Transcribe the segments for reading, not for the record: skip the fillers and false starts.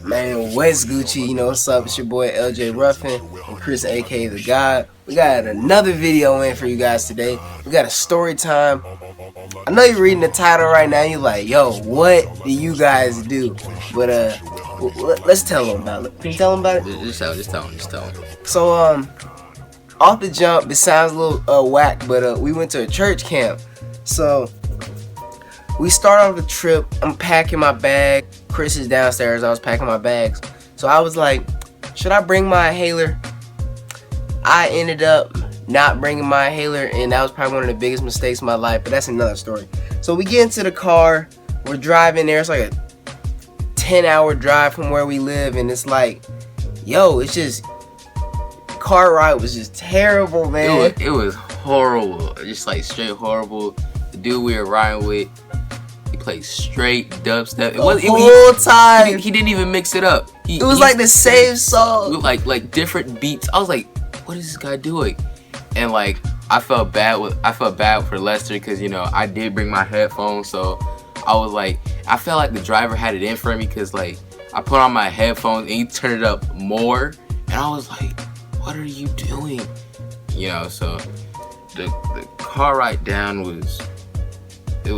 Man, West Gucci, you know what's up? It's your boy LJ Ruffin and Chris, aka The God. We got another video in for you guys today. We got a story time. I know you're reading the title right now. You're like, yo, what do you guys do? But let's tell them about it. Can you tell them about it? Just tell them. So off the jump, it sounds a little whack, but we went to a church camp. So we start off the trip. I'm packing my bag. Chris is downstairs. I was packing my bags. So I was like, should I bring my inhaler? I ended up not bringing my inhaler, and that was probably one of the biggest mistakes of my life, but that's another story. So we get into the car. We're driving there. It's like a 10-hour drive from where we live, and it's like, yo, it's just, car ride was just terrible, man. It was horrible. Just like straight horrible. The dude we were riding with, he played straight dubstep. Whole time. He didn't even mix it up. It was like the same song. Like different beats. I was like, what is this guy doing? And like I felt bad for Lester because, you know, I did bring my headphones, so I was like, I felt like the driver had it in for me because like I put on my headphones and he turned it up more, and I was like, what are you doing? You know, so the car ride down was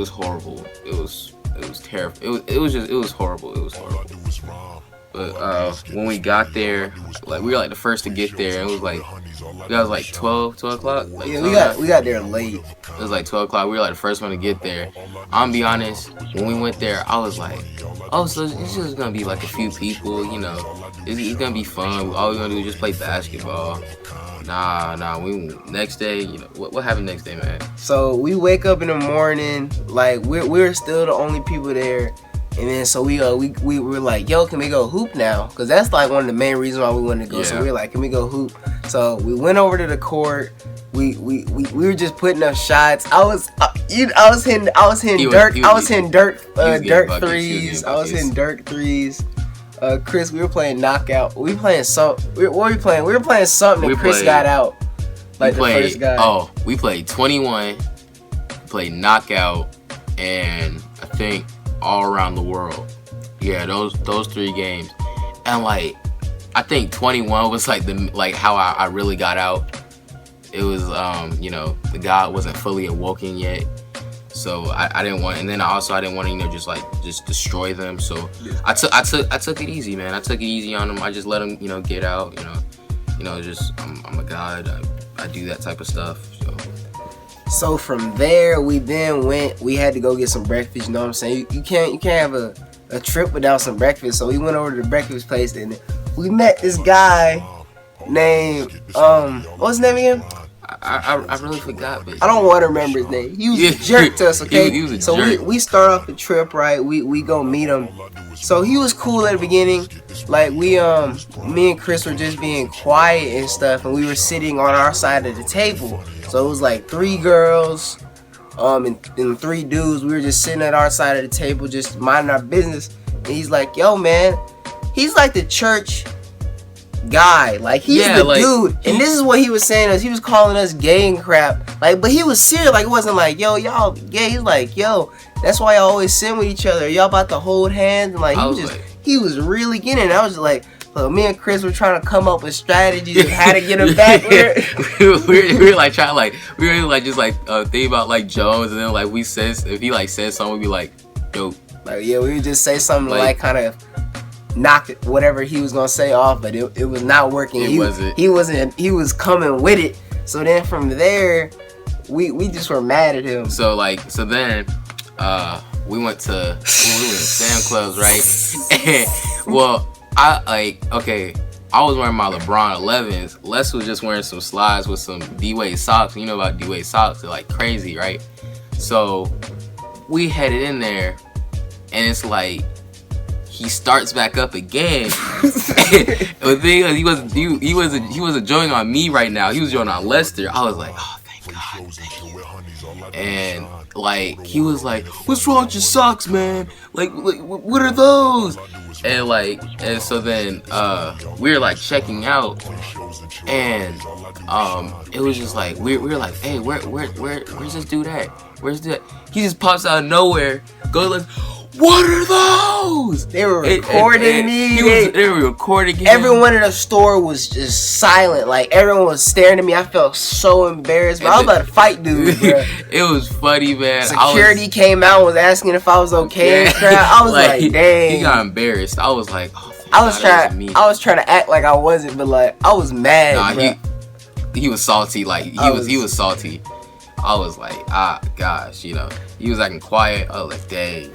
horrible. It was terrible. It was horrible. It was horrible. But when we got there, like we were like the first to get there, and it was like 12 o'clock. Like, yeah, we got there late. It was like 12 o'clock. We were like the first one to get there. I'm gonna be honest, when we went there, I was like, oh, so it's just gonna be like a few people, you know, it's gonna be fun. All we're gonna do is just play basketball. Nah. Next day, you know, what happened next day, man? So we wake up in the morning, like we're still the only people there. And then so we were like, yo, can we go hoop now? Because that's like one of the main reasons why we wanted to go. Yeah. So we were like, can we go hoop? So we went over to the court. We were just putting up shots. I was hitting dirt threes. I was hitting dirt threes. Chris, we were playing knockout. We were playing something. We were playing something. And Chris got out. Like the first guy. Oh, we played 21. Played knockout, and I think all around the world. Yeah, those 3 games. And like I think 21 was like how I really got out. It was you know, the guy wasn't fully awoken yet. So I didn't want, and then I didn't want to, you know, just destroy them. So I took it easy, man. I took it easy on them. I just let them, you know, get out, you know, just I'm a god. I do that type of stuff. So from there, we had to go get some breakfast, you know what I'm saying? You can't have a trip without some breakfast. So we went over to the breakfast place, and we met this guy named, what's his name again? I really forgot, but I don't want to remember his name. He was a jerk to us, okay? He was a so jerk. we start off the trip, right? We go meet him. So he was cool at the beginning. Like me and Chris were just being quiet and stuff, and we were sitting on our side of the table. So it was like 3 girls, and 3 dudes. We were just sitting at our side of the table, just minding our business. And he's like, yo, man, he's like the church guy, like he's the dude. And this is what he was saying, he was calling us gay and crap, like, but he was serious. Like, it wasn't like, yo, y'all gay. He's like, yo, that's why y'all always sin with each other, y'all about to hold hands. And like he was really getting it. I was just like, look, me and Chris were trying to come up with strategies of how to get him back. we were like trying, like we were like just like think about like Jones, and then like we says, if he like said something, we'd be like, dope. Like, yeah, we would just say something like kind of knock whatever he was gonna say off, but it was not working. He was coming with it. So then from there, we just were mad at him. So then we went to Sam Clubs, right? And, well, I was wearing my LeBron 11s. Les was just wearing some slides with some D-Wade socks. You know about D-Wade socks, they're like crazy, right? So we headed in there, and it's like he starts back up again. The thing is, he wasn't joining on me right now. He was joining on Lester. I was like, oh, thank God, thank you. And like he was like, what's wrong with your socks, man? Like what are those? And so then we were like checking out, and it was just like we were like, hey, where's this dude at? Where's that? He just pops out of nowhere, goes like, what are those? They were recording me. They were recording him. Everyone in the store was just silent. Like, everyone was staring at me. I felt so embarrassed. But I was about to fight dude, bro. It was funny, man. Security came out and was asking if I was okay. Yeah. I was like, dang. He got embarrassed. I was like, oh, I was trying to act like I wasn't, but like I was mad. Nah, he was salty. Like he was salty. I was like, gosh, you know, he was acting quiet. I was like, dang.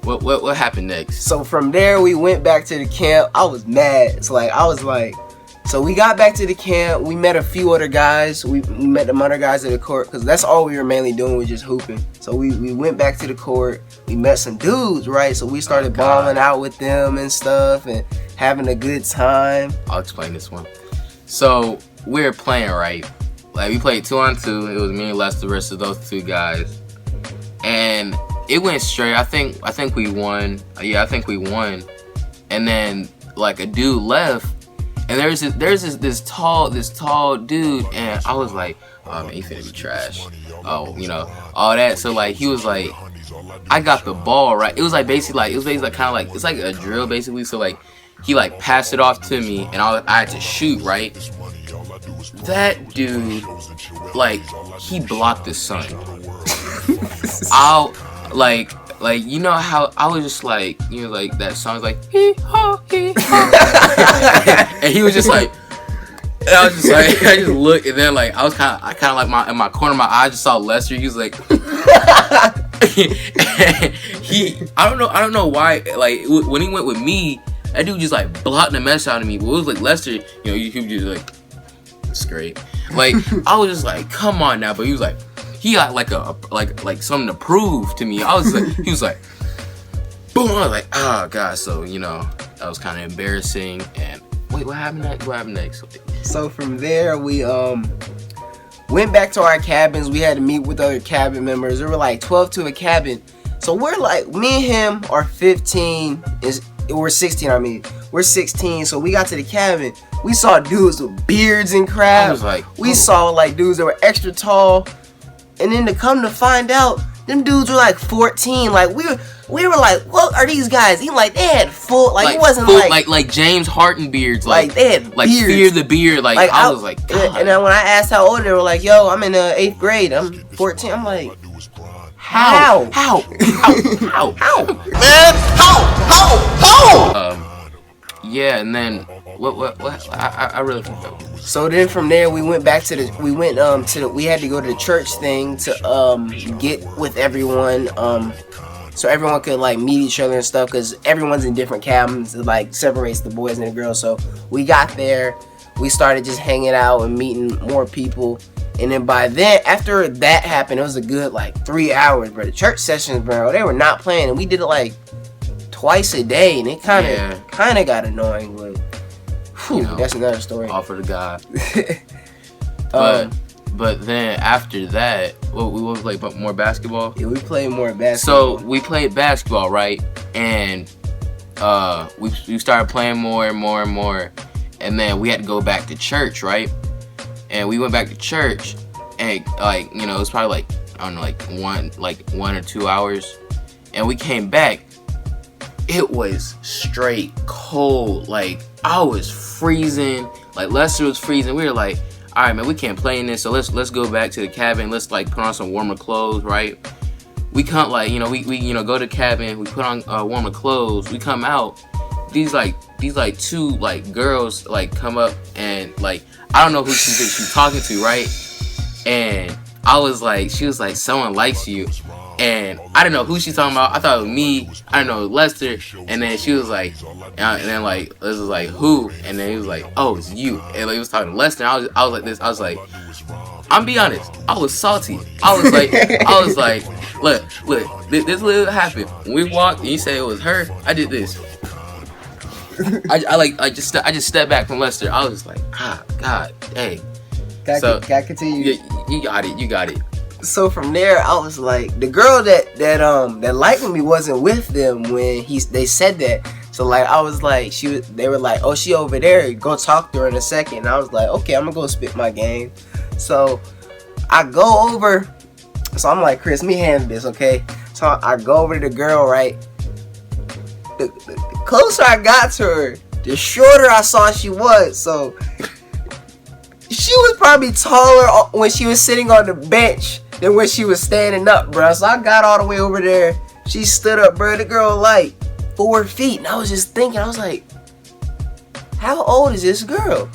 What happened next? So from there we went back to the camp. I was mad. So we got back to the camp. We met a few other guys. We met them other guys at the court because that's all we were mainly doing was just hooping. So we went back to the court. We met some dudes, right? So we started balling out with them and stuff and having a good time. I'll explain this one. So we were playing, right? Like we played 2-on-2. It was me and Lester, the rest of those two guys, and it went straight. I think we won. Yeah, I think we won. And then like a dude left. And there's this tall dude, and I was like, oh man, he finna be trash. Oh, you know, all that. So like he was like, I got the ball, right? It was like basically like kind of like it's like a drill basically. So like he like passed it off to me, and I had to shoot, right? That dude, like he blocked the sun. Like you know how I was just like, you know, like that song's like hee haw hee haw, and he was just like, and I was just like, I just looked, and then like I kind of like in my corner of my eye, I just saw Lester. He was like, I don't know why, like when he went with me, that dude just like blocked the mess out of me. But it was like Lester, you know, he was just like, it's great. Like I was just like, come on now, but he was like. He got like something to prove to me. I was like, he was like, boom. I was like, oh god. So you know, that was kind of embarrassing. And wait, what happened next? So from there, we went back to our cabins. We had to meet with other cabin members. There were like 12 to a cabin. So we're like, me and him are 15. We're 16. I mean, we're 16. So we got to the cabin. We saw dudes with beards and crap. I was like, we saw like dudes that were extra tall. And then to come to find out, them dudes were like 14. Like we were like, what are these guys? He like they had full like it wasn't full, like James Harden beards. Like they had like beards. Fear the Beard. Like I was like, God. And then when I asked how old they were, like, yo, I'm in 8th grade. I'm 14. I'm like, how? Man, how? Yeah, and then what? I really. So then from there we went back to we had to go to the church thing to get with everyone so everyone could like meet each other and stuff because everyone's in different cabins. It like separates the boys and the girls. So we got there, we started just hanging out and meeting more people, and then by then after that happened, it was a good like 3 hours, bro. The church sessions, bro, they were not playing, and we did it like twice a day, and it kind of got annoying, but. You know, that's another story. All for the God. But then after that, we will play more basketball. Yeah, we played more basketball. So we played basketball, right? And we started playing more and more and more, and then we had to go back to church, right? And we went back to church, and like you know, it was probably like I don't know, like 1 or 2 hours, and we came back. It was straight cold. Like I was freezing. Like Lester was freezing. We were like, all right, man, we can't play in this. So let's go back to the cabin. Let's like put on some warmer clothes, right? We can't like you know we you know go to the cabin. We put on warmer clothes. We come out. These two like girls like come up and like I don't know who she's talking to, right? And I was like, she was like, someone likes you. And I didn't know who she's talking about. I thought it was me. I didn't know it was Lester. And then she was like, and then like, this was like, who? And then he was like, oh, it's you. And like, he was talking to Lester. And I was like this. I was like, I'm be honest. I was salty. I was like, look, this little happened. When we walked and you said it was her, I did this. I just stepped back from Lester. I was like, God, dang. Gotta continue. You got it. So from there, I was like, the girl that liked me wasn't with them when they said that. So like, I was like, they were like, oh, she over there. Go talk to her in a second. And I was like, okay, I'm gonna go spit my game. So I go over. So I'm like, Chris, let me handle this, okay? So I go over to the girl, right? the closer I got to her, the shorter I saw she was. So she was probably taller when she was sitting on the bench than when she was standing up, bro. So I got all the way over there. She stood up, bro. The girl like 4 feet, and I was just thinking, I was like, how old is this girl?